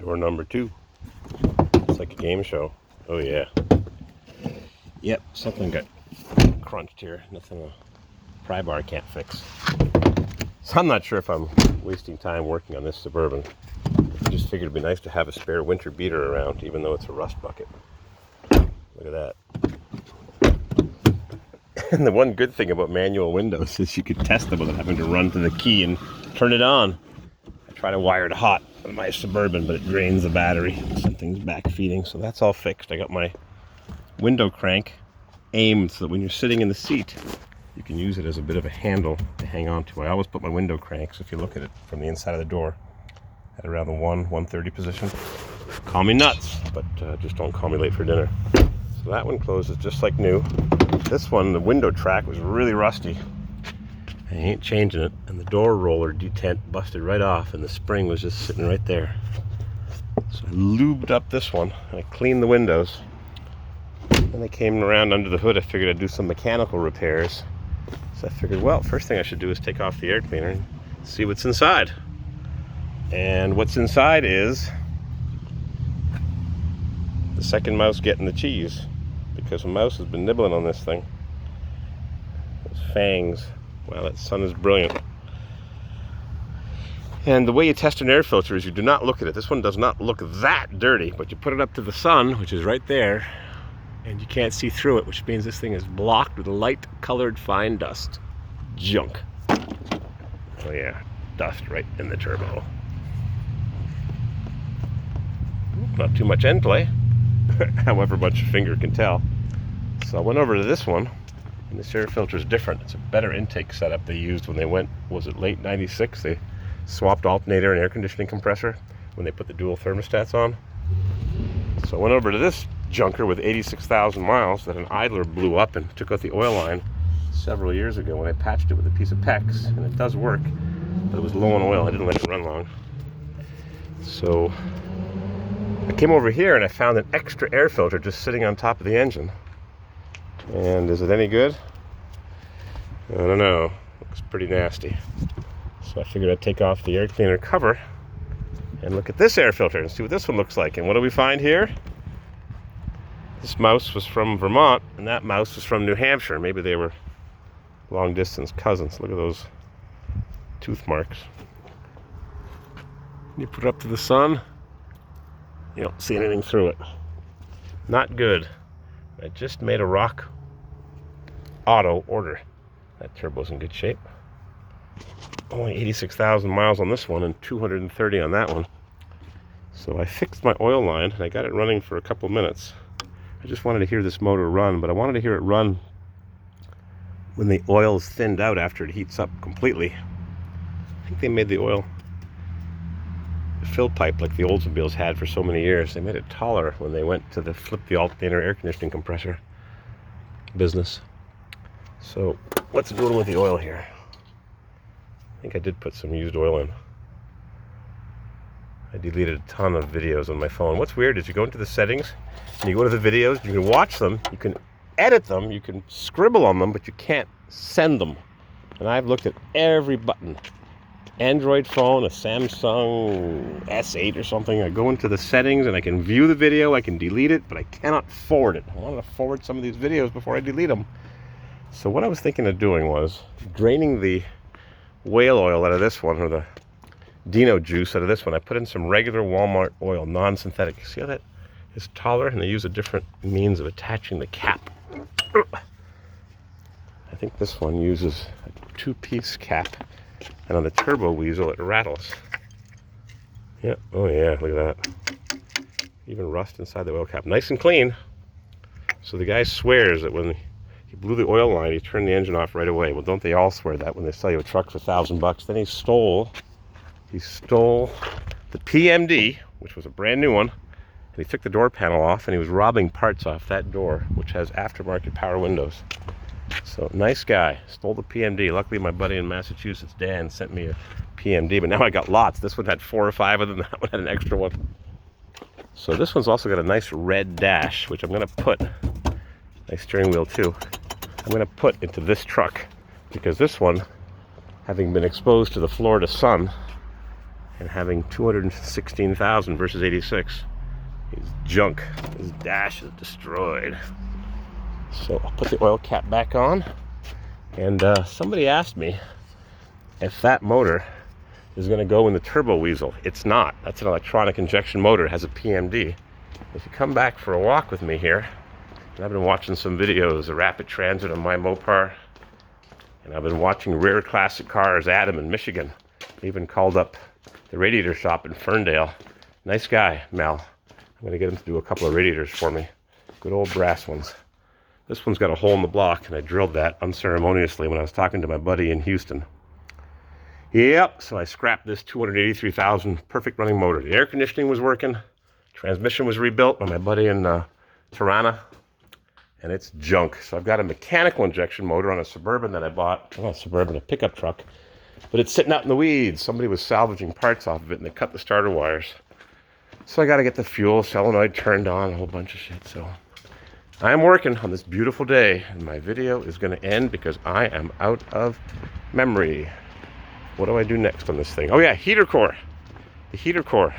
Door number 2. It's like a game show. Oh yeah. Yep, something got crunched here. Nothing a pry bar can't fix. So I'm not sure if I'm wasting time working on this Suburban. I just figured it'd be nice to have a spare winter beater around, even though it's a rust bucket. Look at that. And the one good thing about manual windows is you could test them without having to run to the key and turn it on. I try to wire it hot on my Suburban, but it drains the battery. Something's back feeding, so that's all fixed. I got my window crank aimed so that when you're sitting in the seat, you can use it as a bit of a handle to hang on to. I always put my window cranks, if you look at it from the inside of the door, at around the 1:30 position. Call me nuts, but just don't call me late for dinner. So that one closes just like new. This one, the window track was really rusty. I ain't changing it, and the door roller detent busted right off, and the spring was just sitting right there. So I lubed up this one, and I cleaned the windows. Then I came around under the hood. I figured I'd do some mechanical repairs. So I figured, well, first thing I should do is take off the air cleaner and see what's inside. And what's inside is the second mouse getting the cheese, because a mouse has been nibbling on this thing. Those fangs. Wow, that sun is brilliant. And the way you test an air filter is you do not look at it. This one does not look that dirty, but you put it up to the sun, which is right there, and you can't see through it, which means this thing is blocked with light colored fine dust. Junk. Oh yeah, dust right in the turbo. Not too much end play, however much a finger can tell. So I went over to this one, and this air filter is different. It's a better intake setup they used when they went, was it late 96? They swapped alternator and air conditioning compressor when they put the dual thermostats on. So I went over to this junker with 86,000 miles that an idler blew up and took out the oil line several years ago when I patched it with a piece of PEX, and it does work, but it was low on oil. I didn't let it run long. So I came over here and I found an extra air filter just sitting on top of the engine. And is it any good? I don't know. Looks pretty nasty. So I figured I'd take off the air cleaner cover and look at this air filter and see what this one looks like. And what do we find here? This mouse was from Vermont, and that mouse was from New Hampshire. Maybe they were long distance cousins. Look at those tooth marks. You put it up to the sun, you don't see anything through it. Not good. I just made a Rock Auto order. That turbo's in good shape. Only 86,000 miles on this one and 230 on that one. So I fixed my oil line and I got it running for a couple minutes. I just wanted to hear this motor run, but I wanted to hear it run when the oil is thinned out after it heats up completely. I think they made the oil fill pipe like the Oldsmobiles had for so many years. They made it taller when they went to the flip the alternator air conditioning compressor business. So what's it doing with the oil here? I think I did put some used oil in. I deleted a ton of videos on my phone. What's weird is you go into the settings and you go to the videos, you can watch them, you can edit them, you can scribble on them, but you can't send them. And I've looked at every button. Android phone, a Samsung S8 or something. I go into the settings and I can view the video, I can delete it, but I cannot forward it. I wanted to forward some of these videos before I delete them. So what I was thinking of doing was draining the whale oil out of this one, or the Dino juice out of this one. I put in some regular Walmart oil, non-synthetic. See how that is taller, and they use a different means of attaching the cap. I think this one uses a 2-piece cap. And on the Turbo Weasel, it rattles. Yeah, oh yeah, look at that. Even rust inside the oil cap. Nice and clean. So the guy swears that when he blew the oil line, he turned the engine off right away. Well, don't they all swear that when they sell you a truck for $1,000? Then he stole the PMD, which was a brand new one, and he took the door panel off, and he was robbing parts off that door, which has aftermarket power windows. So, nice guy. Stole the PMD. Luckily, my buddy in Massachusetts, Dan, sent me a PMD, but now I got lots. This one had 4 or 5 of them. That one had an extra one. So this one's also got a nice red dash, which I'm going to put, nice steering wheel too, I'm going to put into this truck, because this one, having been exposed to the Florida sun, and having 216,000 versus 86 is junk. His dash is destroyed. So I'll put the oil cap back on. And somebody asked me if that motor is going to go in the Turbo Weasel. It's not. That's an electronic injection motor. It has a PMD. If you come back for a walk with me here, and I've been watching some videos of Rapid Transit on my Mopar, and I've been watching Rare Classic Cars, Adam in Michigan. Even called up the radiator shop in Ferndale. Nice guy, Mel. I'm going to get him to do a couple of radiators for me. Good old brass ones. This one's got a hole in the block, and I drilled that unceremoniously when I was talking to my buddy in Houston. Yep, so I scrapped this 283,000 perfect running motor. The air conditioning was working, transmission was rebuilt by my buddy in Tirana, and it's junk. So I've got a mechanical injection motor on a Suburban that I bought, not a Suburban, a pickup truck, but it's sitting out in the weeds. Somebody was salvaging parts off of it, and they cut the starter wires. So I got to get the fuel solenoid turned on, a whole bunch of shit. So I'm working on this beautiful day, and my video is going to end because I am out of memory. What do I do next on this thing? Oh yeah, heater core. The heater core.